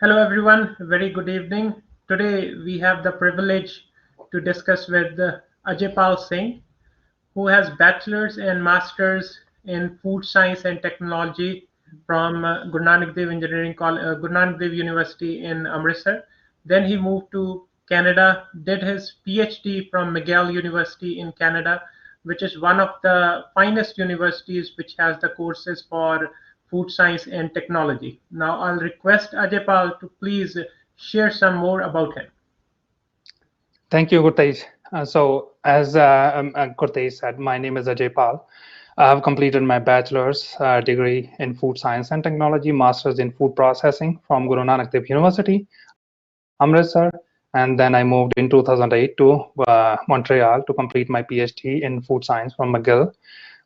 Hello everyone, very good evening. Today we have the privilege to discuss with Ajay Pal Singh, who has bachelor's and master's in food science and technology from Guru Nanak Dev University in Amritsar. Then he moved to Canada, did his PhD from McGill University in Canada, which is one of the finest universities which has the courses for food science and technology. Now I'll request Ajay Pal to please share some more about him. Thank you, Gurtej. As Gurtej said, my name is Ajay Pal. I have completed my bachelor's degree in food science and technology, master's in food processing from Guru Nanak Dev University, Amritsar, and then I moved in 2008 to Montreal to complete my PhD in food science from McGill,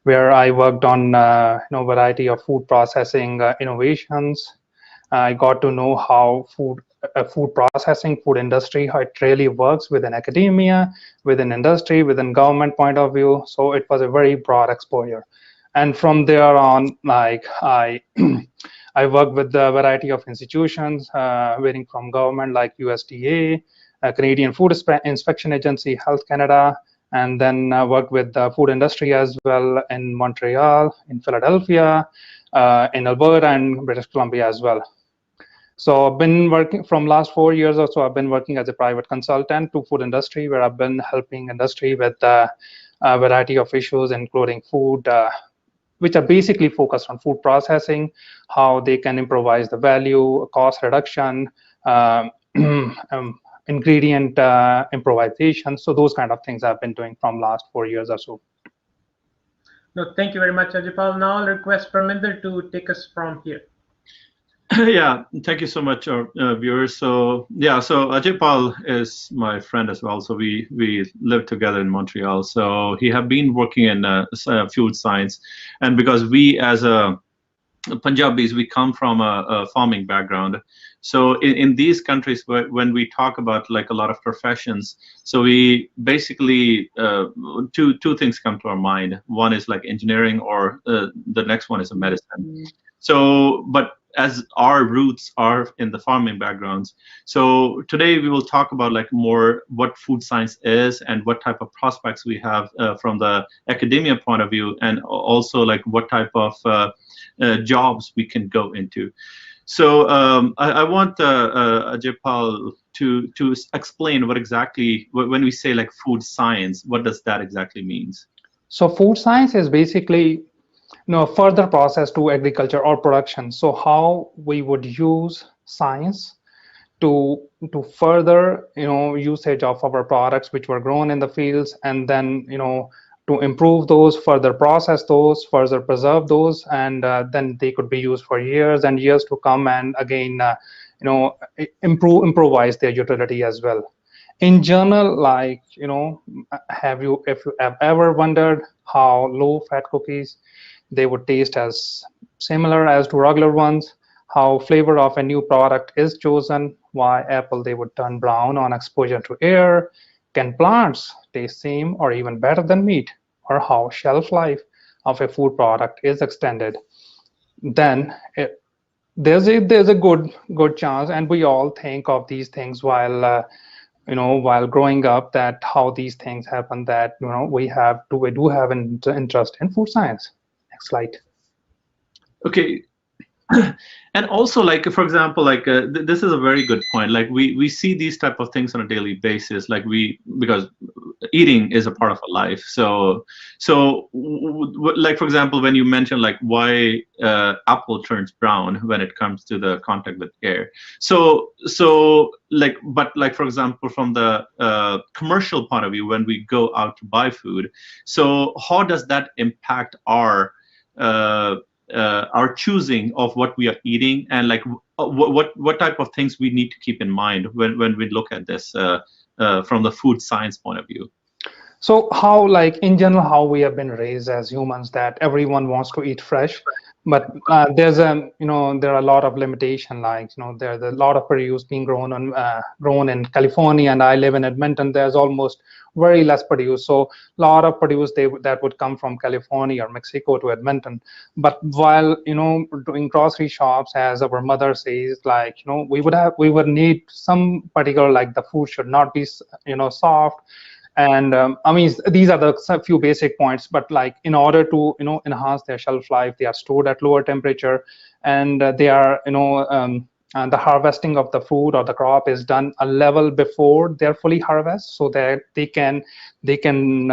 where I worked on variety of food processing innovations. I got to know how food processing, food industry, how it really works within academia, within industry, within government point of view. So it was a very broad exposure. And from there on, like I I worked with a variety of institutions, varying from government like USDA, Canadian Food Inspection Agency, Health Canada, and then worked with the food industry as well in Montreal, in Philadelphia, in Alberta, and British Columbia as well. So I've been working from last 4 years or so. I've been working as a private consultant to food industry, where I've been helping industry with a variety of issues, including food, which are basically focused on food processing, how they can improvise the value, cost reduction, ingredient improvisation. So those kind of things I've been doing from last 4 years or so. No, thank you very much, Ajay Pal. Now I'll request Parminder to take us from here. Yeah, thank you so much, viewers. So Ajay Pal is my friend as well. So we live together in Montreal. So he have been working in food science, and because we as a Punjabis, we come from a farming background. So in these countries, when we talk about like a lot of professions, so we basically two things come to our mind. One is like engineering, or the next one is a medicine. So, but as our roots are in the farming backgrounds, so today we will talk about like more what food science is and what type of prospects we have from the academia point of view, and also like what type of jobs we can go into. So I want Ajay Pal to explain what exactly, when we say like food science, what does that exactly means? So food science is basically further process to agriculture or production. So how we would use science to further usage of our products which were grown in the fields, and then to improve those, further process those, further preserve those, and then they could be used for years and years to come, and again improvise their utility as well. In general, like if you have ever wondered how low fat cookies, they would taste as similar as to regular ones, how flavor of a new product is chosen, why apple they would turn brown on exposure to air, can plants taste same or even better than meat, or how shelf life of a food product is extended, then there's a good chance, and we all think of these things while while growing up, that how these things happen, that we do have an interest in food science. Next slide. Okay. And also, like for example, like this is a very good point. Like we see these type of things on a daily basis, like because eating is a part of our life. So like for example, when you mentioned like why apple turns brown when it comes to the contact with air. So like, but like for example, from the commercial point of view, when we go out to buy food, so how does that impact our choosing of what we are eating, and like what type of things we need to keep in mind when we look at this from the food science point of view? So how, like in general, how we have been raised as humans that everyone wants to eat fresh, but there's a there are a lot of limitation. Like there's a lot of produce being grown in California, and I live in Edmonton. There's almost very less produce. So a lot of produce that would come from California or Mexico to Edmonton. But while doing grocery shops, as our mother says, like we would need some particular, like the food should not be soft, and I mean these are the few basic points, but like in order to enhance their shelf life, they are stored at lower temperature, and they are and the harvesting of the food or the crop is done a level before they're fully harvest, so that they can they can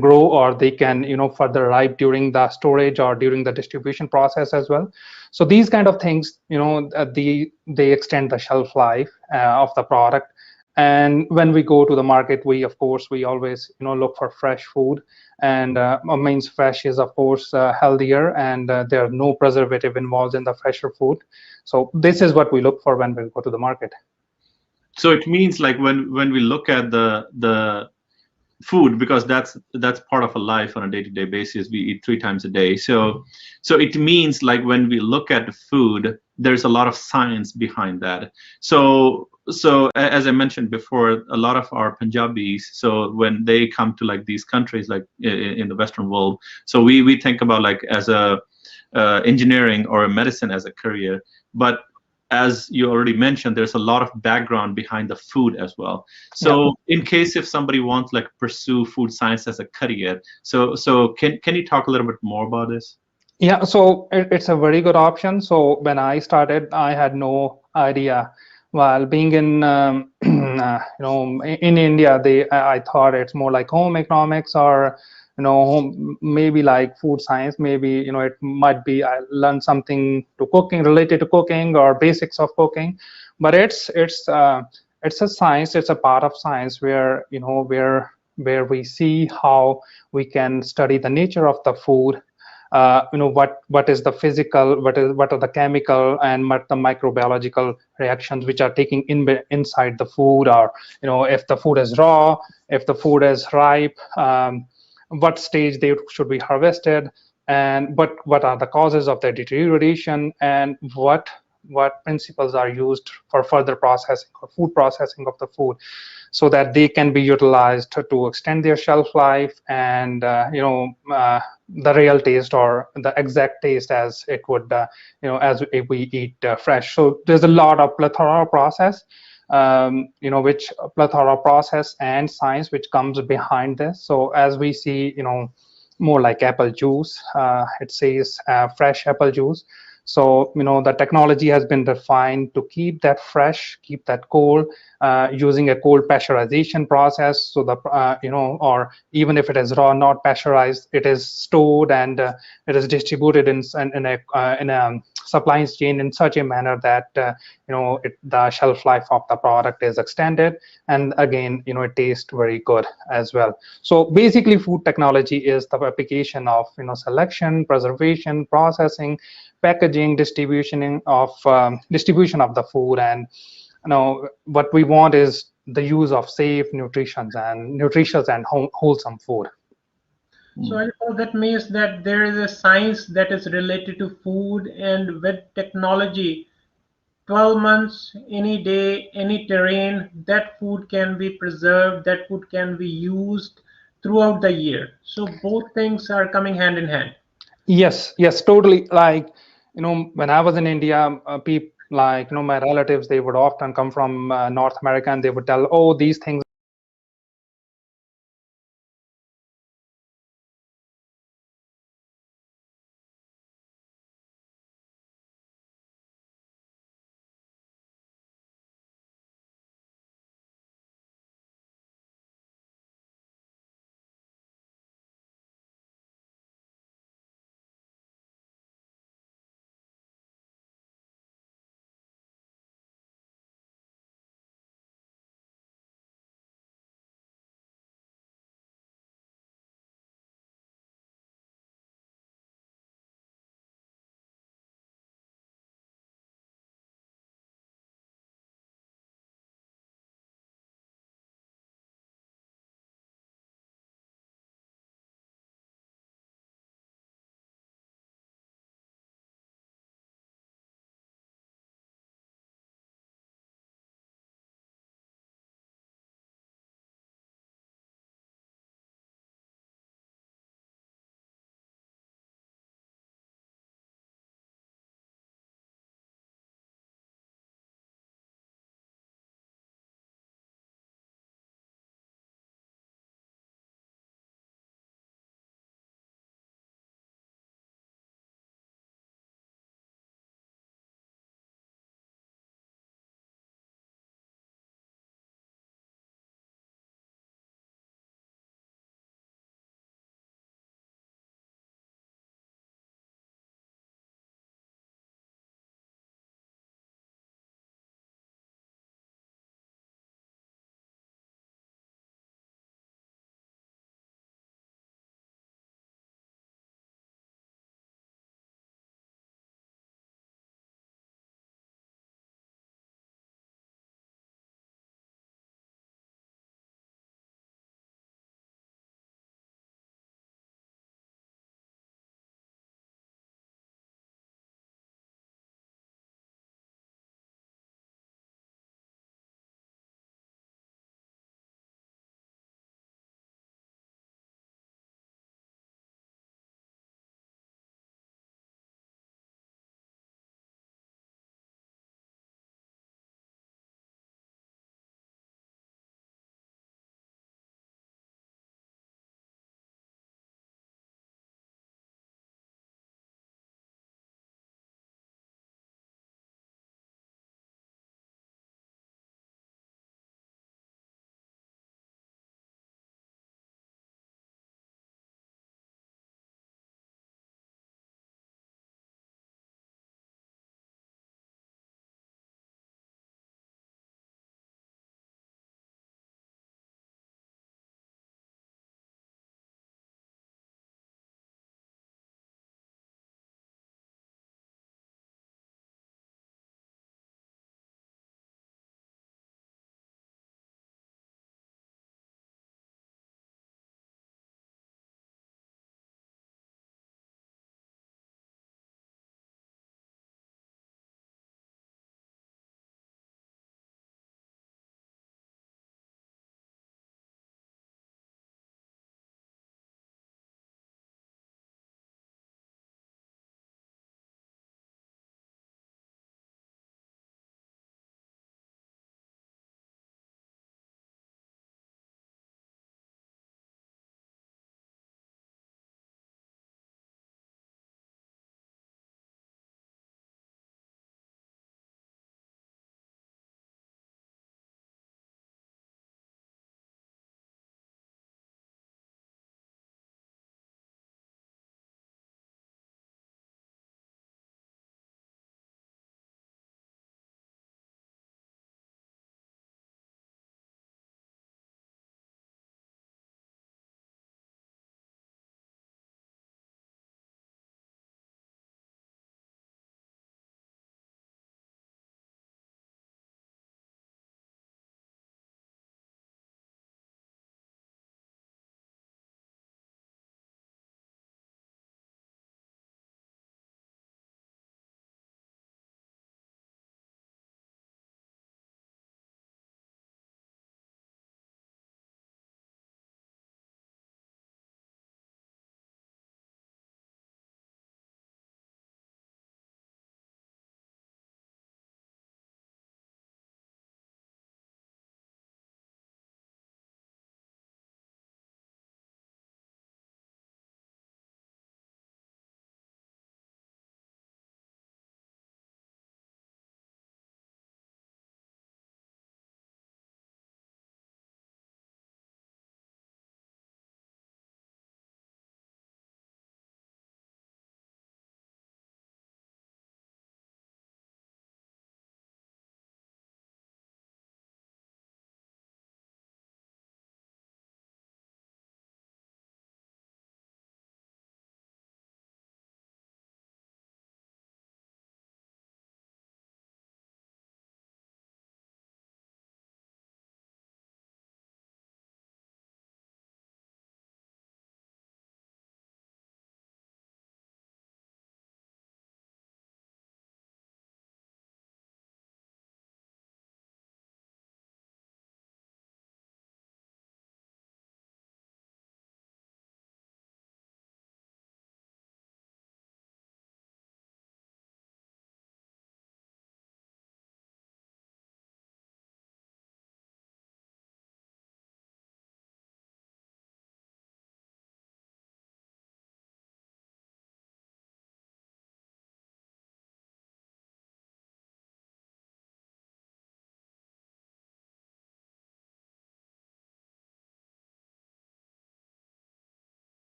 grow, or they can further ripe during the storage or during the distribution process as well. So these kind of things, they extend the shelf life of the product. And when we go to the market, we of course we always look for fresh food, and means fresh is of course healthier, and there are no preservative involved in the fresher food. So this is what we look for when we go to the market. So it means like when we look at the food, because that's part of a life on a day-to-day basis, we eat 3 times a day. So it means like when we look at the food, there's a lot of science behind that. So as I mentioned before, a lot of our Punjabis, so when they come to like these countries like in the Western world, so we think about like as a engineering or a medicine as a career, but as you already mentioned, there's a lot of background behind the food as well. So in case if somebody wants like pursue food science as a career, so can you talk a little bit more about this? Yeah, so it's a very good option. So when I started, I had no idea. While being in in India, I thought it's more like home economics, or maybe like food science. Maybe it might be I learned something to cooking, related to cooking or basics of cooking. But it's a science. It's a part of science where where we see how we can study the nature of the food. What is the physical, what are the chemical and what the microbiological reactions which are taking inside the food, or if the food is raw, if the food is ripe, what stage they should be harvested, and what are the causes of their deterioration, and what principles are used for further processing or food processing of the food, so that they can be utilized to extend their shelf life, and the real taste or the exact taste as it would as if we eat fresh. So there's a lot of plethora process, which plethora process and science which comes behind this. So as we see, more like apple juice, it says fresh apple juice. So the technology has been refined to keep that fresh, keep that cold, using a cold pasteurization process. So the or even if it is raw, not pasteurized, it is stored, and it is distributed in a supply chain in such a manner that the shelf life of the product is extended, and again it tastes very good as well. So basically, food technology is the application of selection, preservation, processing, packaging, distribution of the food. And what we want is the use of safe, nutritious and wholesome food. So I suppose that means that there is a science that is related to food, and with technology, 12 months, any day, any terrain, that food can be preserved, that food can be used throughout the year. So both things are coming hand in hand. Yes, totally. Like, when I was in India, people like, my relatives, they would often come from North America, and they would tell, oh, these things